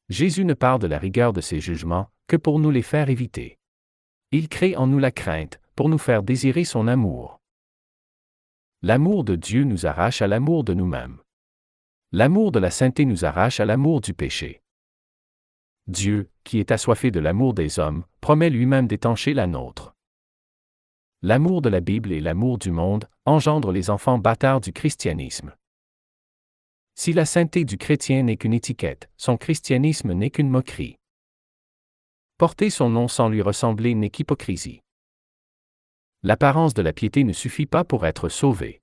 Jésus ne parle de la rigueur de ses jugements que pour nous les faire éviter. Il crée en nous la crainte, pour nous faire désirer son amour. L'amour de Dieu nous arrache à l'amour de nous-mêmes. L'amour de la sainteté nous arrache à l'amour du péché. Dieu, qui est assoiffé de l'amour des hommes, promet lui-même d'étancher la nôtre. L'amour de la Bible et l'amour du monde engendrent les enfants bâtards du christianisme. Si la sainteté du chrétien n'est qu'une étiquette, son christianisme n'est qu'une moquerie. Porter son nom sans lui ressembler n'est qu'hypocrisie. L'apparence de la piété ne suffit pas pour être sauvé.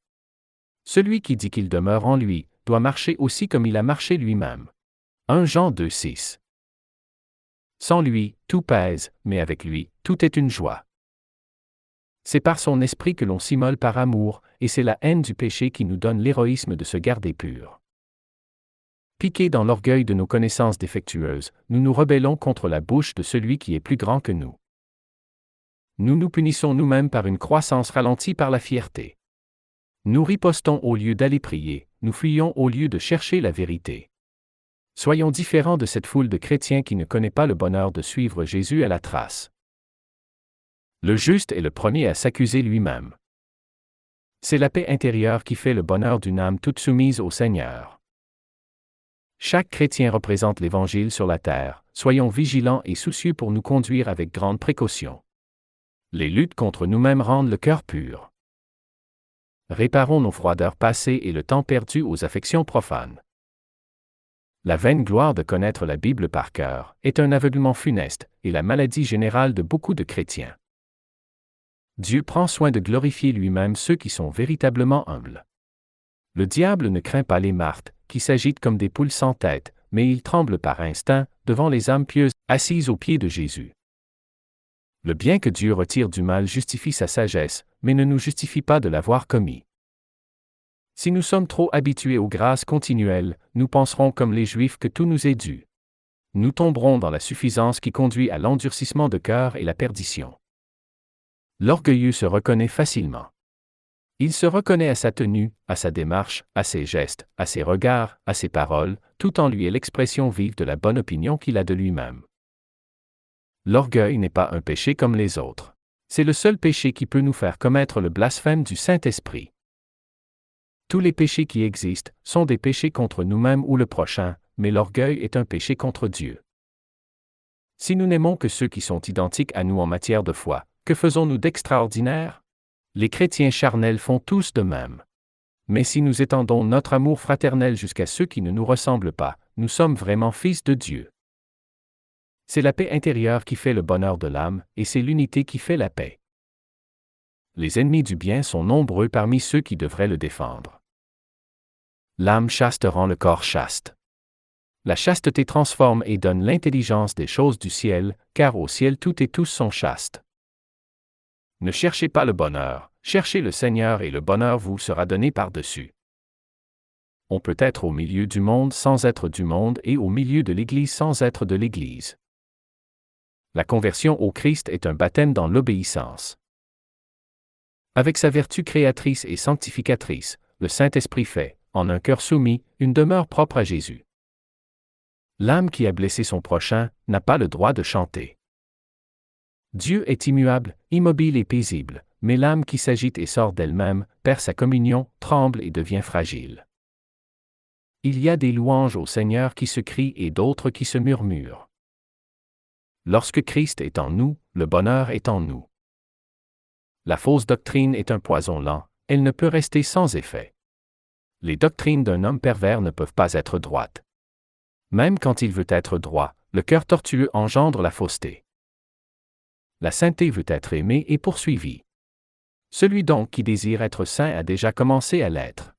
Celui qui dit qu'il demeure en lui doit marcher aussi comme il a marché lui-même. 1 Jean 2,6. Sans lui, tout pèse, mais avec lui, tout est une joie. C'est par son esprit que l'on s'immole par amour, et c'est la haine du péché qui nous donne l'héroïsme de se garder purs. Piqués dans l'orgueil de nos connaissances défectueuses, nous nous rebellons contre la bouche de celui qui est plus grand que nous. Nous nous punissons nous-mêmes par une croissance ralentie par la fierté. Nous ripostons au lieu d'aller prier, nous fuyons au lieu de chercher la vérité. Soyons différents de cette foule de chrétiens qui ne connaît pas le bonheur de suivre Jésus à la trace. Le juste est le premier à s'accuser lui-même. C'est la paix intérieure qui fait le bonheur d'une âme toute soumise au Seigneur. Chaque chrétien représente l'Évangile sur la terre, soyons vigilants et soucieux pour nous conduire avec grande précaution. Les luttes contre nous-mêmes rendent le cœur pur. Réparons nos froideurs passées et le temps perdu aux affections profanes. La vaine gloire de connaître la Bible par cœur est un aveuglement funeste et la maladie générale de beaucoup de chrétiens. Dieu prend soin de glorifier lui-même ceux qui sont véritablement humbles. Le diable ne craint pas les martes, qui s'agitent comme des poules sans tête, mais il tremble par instinct devant les âmes pieuses assises aux pieds de Jésus. Le bien que Dieu retire du mal justifie sa sagesse, mais ne nous justifie pas de l'avoir commis. Si nous sommes trop habitués aux grâces continuelles, nous penserons comme les Juifs que tout nous est dû. Nous tomberons dans la suffisance qui conduit à l'endurcissement de cœur et la perdition. L'orgueilleux se reconnaît facilement. Il se reconnaît à sa tenue, à sa démarche, à ses gestes, à ses regards, à ses paroles, tout en lui est l'expression vive de la bonne opinion qu'il a de lui-même. L'orgueil n'est pas un péché comme les autres. C'est le seul péché qui peut nous faire commettre le blasphème du Saint-Esprit. Tous les péchés qui existent sont des péchés contre nous-mêmes ou le prochain, mais l'orgueil est un péché contre Dieu. Si nous n'aimons que ceux qui sont identiques à nous en matière de foi, que faisons-nous d'extraordinaire? Les chrétiens charnels font tous de même. Mais si nous étendons notre amour fraternel jusqu'à ceux qui ne nous ressemblent pas, nous sommes vraiment fils de Dieu. C'est la paix intérieure qui fait le bonheur de l'âme, et c'est l'unité qui fait la paix. Les ennemis du bien sont nombreux parmi ceux qui devraient le défendre. L'âme chaste rend le corps chaste. La chasteté transforme et donne l'intelligence des choses du ciel, car au ciel tout et tous sont chastes. Ne cherchez pas le bonheur, cherchez le Seigneur et le bonheur vous sera donné par-dessus. On peut être au milieu du monde sans être du monde et au milieu de l'Église sans être de l'Église. La conversion au Christ est un baptême dans l'obéissance. Avec sa vertu créatrice et sanctificatrice, le Saint-Esprit fait, en un cœur soumis, une demeure propre à Jésus. L'âme qui a blessé son prochain n'a pas le droit de chanter. Dieu est immuable, immobile et paisible, mais l'âme qui s'agite et sort d'elle-même, perd sa communion, tremble et devient fragile. Il y a des louanges au Seigneur qui se crient et d'autres qui se murmurent. Lorsque Christ est en nous, le bonheur est en nous. La fausse doctrine est un poison lent, elle ne peut rester sans effet. Les doctrines d'un homme pervers ne peuvent pas être droites. Même quand il veut être droit, le cœur tortueux engendre la fausseté. La sainteté veut être aimée et poursuivie. Celui donc qui désire être saint a déjà commencé à l'être.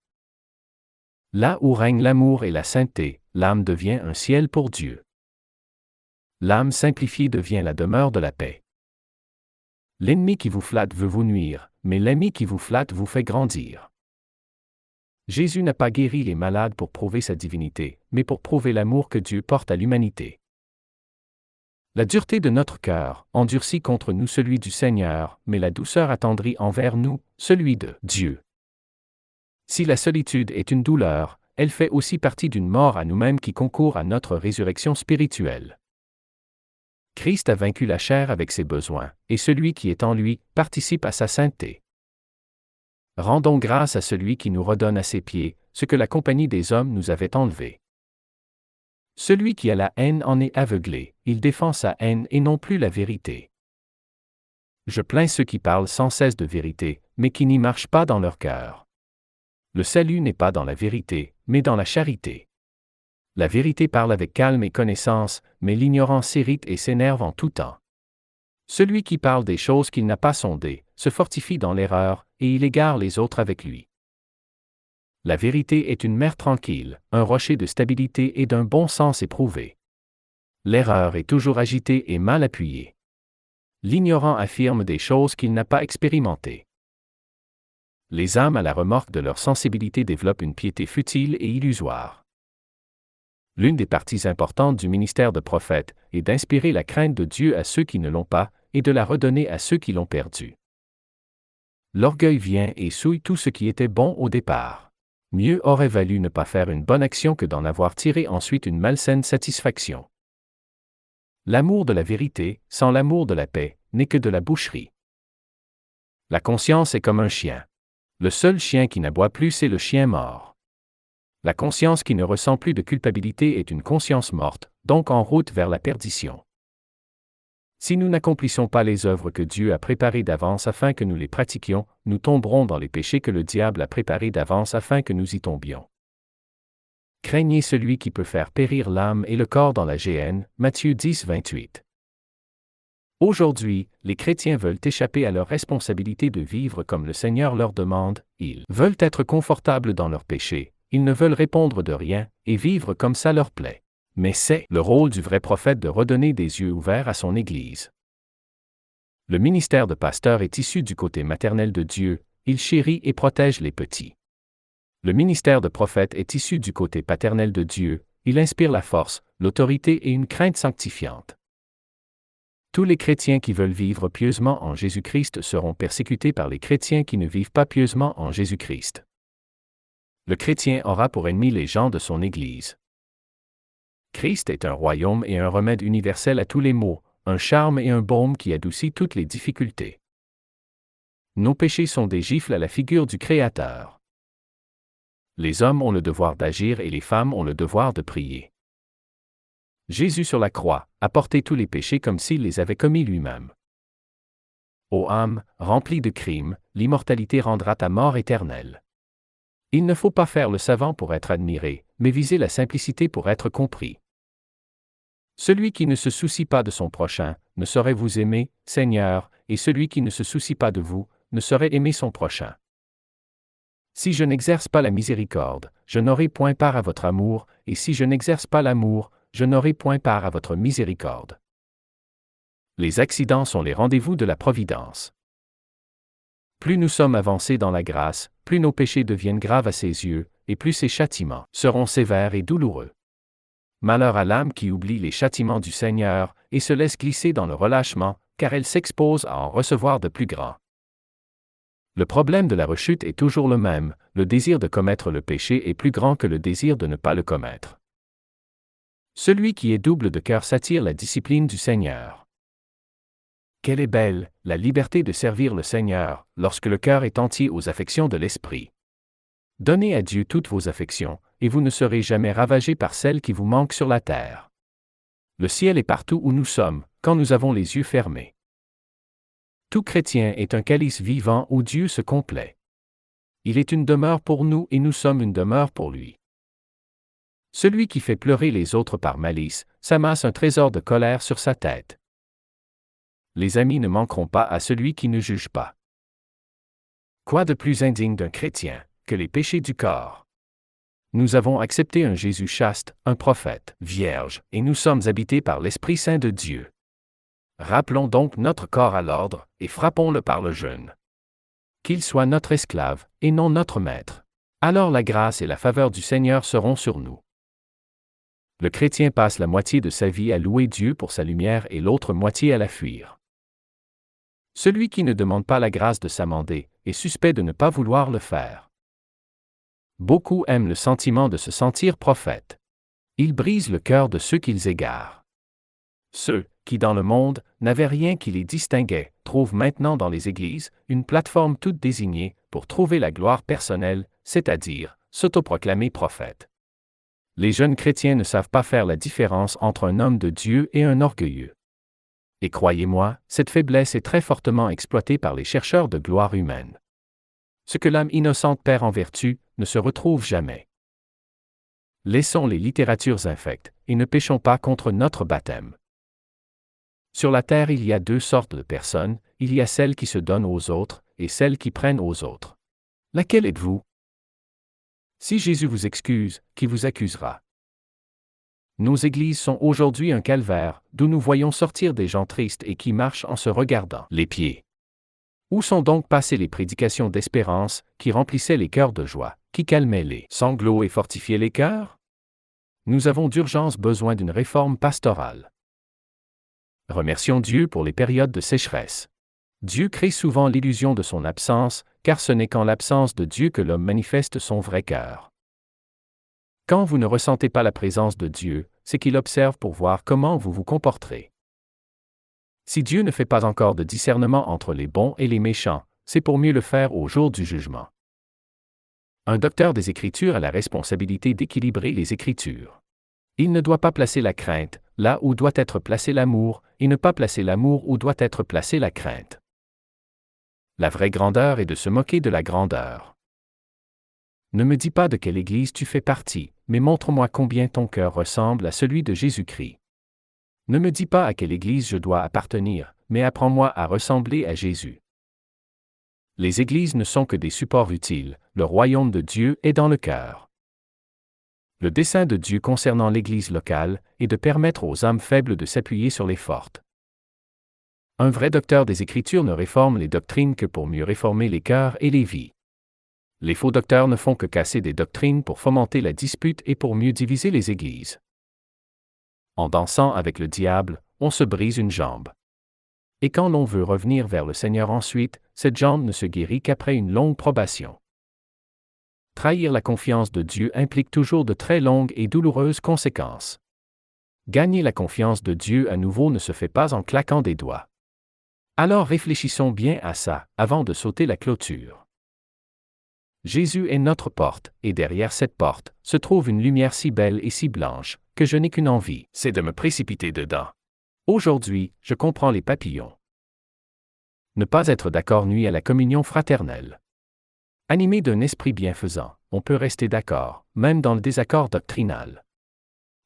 Là où règne l'amour et la sainteté, l'âme devient un ciel pour Dieu. L'âme simplifiée devient la demeure de la paix. L'ennemi qui vous flatte veut vous nuire, mais l'ami qui vous flatte vous fait grandir. Jésus n'a pas guéri les malades pour prouver sa divinité, mais pour prouver l'amour que Dieu porte à l'humanité. La dureté de notre cœur endurcit contre nous celui du Seigneur, mais la douceur attendrit envers nous celui de Dieu. Si la solitude est une douleur, elle fait aussi partie d'une mort à nous-mêmes qui concourt à notre résurrection spirituelle. Christ a vaincu la chair avec ses besoins, et celui qui est en lui participe à sa sainteté. Rendons grâce à celui qui nous redonne à ses pieds ce que la compagnie des hommes nous avait enlevé. Celui qui a la haine en est aveuglé, il défend sa haine et non plus la vérité. Je plains ceux qui parlent sans cesse de vérité, mais qui n'y marchent pas dans leur cœur. Le salut n'est pas dans la vérité, mais dans la charité. La vérité parle avec calme et connaissance, mais l'ignorance s'irrite et s'énerve en tout temps. Celui qui parle des choses qu'il n'a pas sondées, se fortifie dans l'erreur, et il égare les autres avec lui. La vérité est une mer tranquille, un rocher de stabilité et d'un bon sens éprouvé. L'erreur est toujours agitée et mal appuyée. L'ignorant affirme des choses qu'il n'a pas expérimentées. Les âmes à la remorque de leur sensibilité développent une piété futile et illusoire. L'une des parties importantes du ministère de prophète est d'inspirer la crainte de Dieu à ceux qui ne l'ont pas et de la redonner à ceux qui l'ont perdue. L'orgueil vient et souille tout ce qui était bon au départ. Mieux aurait valu ne pas faire une bonne action que d'en avoir tiré ensuite une malsaine satisfaction. L'amour de la vérité, sans l'amour de la paix, n'est que de la boucherie. La conscience est comme un chien. Le seul chien qui n'aboie plus, c'est le chien mort. La conscience qui ne ressent plus de culpabilité est une conscience morte, donc en route vers la perdition. Si nous n'accomplissons pas les œuvres que Dieu a préparées d'avance afin que nous les pratiquions, nous tomberons dans les péchés que le diable a préparés d'avance afin que nous y tombions. Craignez celui qui peut faire périr l'âme et le corps dans la géhenne, Matthieu 10, 28. Aujourd'hui, les chrétiens veulent échapper à leur responsabilité de vivre comme le Seigneur leur demande, ils veulent être confortables dans leurs péchés, ils ne veulent répondre de rien, et vivre comme ça leur plaît. Mais c'est le rôle du vrai prophète de redonner des yeux ouverts à son Église. Le ministère de pasteur est issu du côté maternel de Dieu, il chérit et protège les petits. Le ministère de prophète est issu du côté paternel de Dieu, il inspire la force, l'autorité et une crainte sanctifiante. Tous les chrétiens qui veulent vivre pieusement en Jésus-Christ seront persécutés par les chrétiens qui ne vivent pas pieusement en Jésus-Christ. Le chrétien aura pour ennemis les gens de son Église. Christ est un royaume et un remède universel à tous les maux, un charme et un baume qui adoucit toutes les difficultés. Nos péchés sont des gifles à la figure du Créateur. Les hommes ont le devoir d'agir et les femmes ont le devoir de prier. Jésus sur la croix a porté tous les péchés comme s'il les avait commis lui-même. Ô âme, remplie de crimes, l'immortalité rendra ta mort éternelle. Il ne faut pas faire le savant pour être admiré, mais viser la simplicité pour être compris. Celui qui ne se soucie pas de son prochain ne saurait vous aimer, Seigneur, et celui qui ne se soucie pas de vous ne saurait aimer son prochain. Si je n'exerce pas la miséricorde, je n'aurai point part à votre amour, et si je n'exerce pas l'amour, je n'aurai point part à votre miséricorde. Les accidents sont les rendez-vous de la providence. Plus nous sommes avancés dans la grâce, plus nos péchés deviennent graves à ses yeux, et plus ses châtiments seront sévères et douloureux. Malheur à l'âme qui oublie les châtiments du Seigneur, et se laisse glisser dans le relâchement, car elle s'expose à en recevoir de plus grands. Le problème de la rechute est toujours le même, le désir de commettre le péché est plus grand que le désir de ne pas le commettre. Celui qui est double de cœur s'attire la discipline du Seigneur. Quelle est belle, la liberté de servir le Seigneur, lorsque le cœur est entier aux affections de l'esprit. Donnez à Dieu toutes vos affections, et vous ne serez jamais ravagés par celles qui vous manquent sur la terre. Le ciel est partout où nous sommes, quand nous avons les yeux fermés. Tout chrétien est un calice vivant où Dieu se complaît. Il est une demeure pour nous et nous sommes une demeure pour lui. Celui qui fait pleurer les autres par malice, s'amasse un trésor de colère sur sa tête. Les amis ne manqueront pas à celui qui ne juge pas. Quoi de plus indigne d'un chrétien que les péchés du corps? Nous avons accepté un Jésus chaste, un prophète, vierge, et nous sommes habités par l'Esprit Saint de Dieu. Rappelons donc notre corps à l'ordre, et frappons-le par le jeûne. Qu'il soit notre esclave, et non notre maître. Alors la grâce et la faveur du Seigneur seront sur nous. Le chrétien passe la moitié de sa vie à louer Dieu pour sa lumière et l'autre moitié à la fuir. Celui qui ne demande pas la grâce de s'amender est suspect de ne pas vouloir le faire. Beaucoup aiment le sentiment de se sentir prophète. Ils brisent le cœur de ceux qu'ils égarent. Ceux qui, dans le monde, n'avaient rien qui les distinguait, trouvent maintenant dans les églises une plateforme toute désignée pour trouver la gloire personnelle, c'est-à-dire s'autoproclamer prophète. Les jeunes chrétiens ne savent pas faire la différence entre un homme de Dieu et un orgueilleux. Et croyez-moi, cette faiblesse est très fortement exploitée par les chercheurs de gloire humaine. Ce que l'âme innocente perd en vertu ne se retrouve jamais. Laissons les littératures infectes et ne péchons pas contre notre baptême. Sur la terre, il y a deux sortes de personnes, il y a celles qui se donnent aux autres et celles qui prennent aux autres. Laquelle êtes-vous? Si Jésus vous excuse, qui vous accusera? Nos églises sont aujourd'hui un calvaire, d'où nous voyons sortir des gens tristes et qui marchent en se regardant les pieds. Où sont donc passées les prédications d'espérance, qui remplissaient les cœurs de joie, qui calmaient les sanglots et fortifiaient les cœurs? Nous avons d'urgence besoin d'une réforme pastorale. Remercions Dieu pour les périodes de sécheresse. Dieu crée souvent l'illusion de son absence, car ce n'est qu'en l'absence de Dieu que l'homme manifeste son vrai cœur. Quand vous ne ressentez pas la présence de Dieu, c'est qu'il observe pour voir comment vous vous comporterez. Si Dieu ne fait pas encore de discernement entre les bons et les méchants, c'est pour mieux le faire au jour du jugement. Un docteur des Écritures a la responsabilité d'équilibrer les Écritures. Il ne doit pas placer la crainte là où doit être placé l'amour, et ne pas placer l'amour où doit être placée la crainte. La vraie grandeur est de se moquer de la grandeur. Ne me dis pas de quelle église tu fais partie, mais montre-moi combien ton cœur ressemble à celui de Jésus-Christ. Ne me dis pas à quelle église je dois appartenir, mais apprends-moi à ressembler à Jésus. Les églises ne sont que des supports utiles, le royaume de Dieu est dans le cœur. Le dessein de Dieu concernant l'Église locale est de permettre aux âmes faibles de s'appuyer sur les fortes. Un vrai docteur des Écritures ne réforme les doctrines que pour mieux réformer les cœurs et les vies. Les faux docteurs ne font que casser des doctrines pour fomenter la dispute et pour mieux diviser les églises. En dansant avec le diable, on se brise une jambe. Et quand l'on veut revenir vers le Seigneur ensuite, cette jambe ne se guérit qu'après une longue probation. Trahir la confiance de Dieu implique toujours de très longues et douloureuses conséquences. Gagner la confiance de Dieu à nouveau ne se fait pas en claquant des doigts. Alors réfléchissons bien à ça, avant de sauter la clôture. Jésus est notre porte, et derrière cette porte, se trouve une lumière si belle et si blanche, que je n'ai qu'une envie, c'est de me précipiter dedans. Aujourd'hui, je comprends les papillons. Ne pas être d'accord nuit à la communion fraternelle. Animé d'un esprit bienfaisant, on peut rester d'accord, même dans le désaccord doctrinal.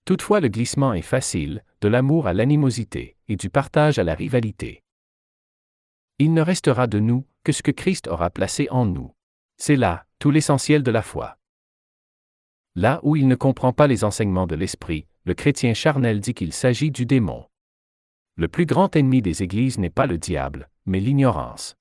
Toutefois, le glissement est facile, de l'amour à l'animosité, et du partage à la rivalité. Il ne restera de nous que ce que Christ aura placé en nous. C'est là, tout l'essentiel de la foi. Là où il ne comprend pas les enseignements de l'esprit, le chrétien charnel dit qu'il s'agit du démon. Le plus grand ennemi des églises n'est pas le diable, mais l'ignorance.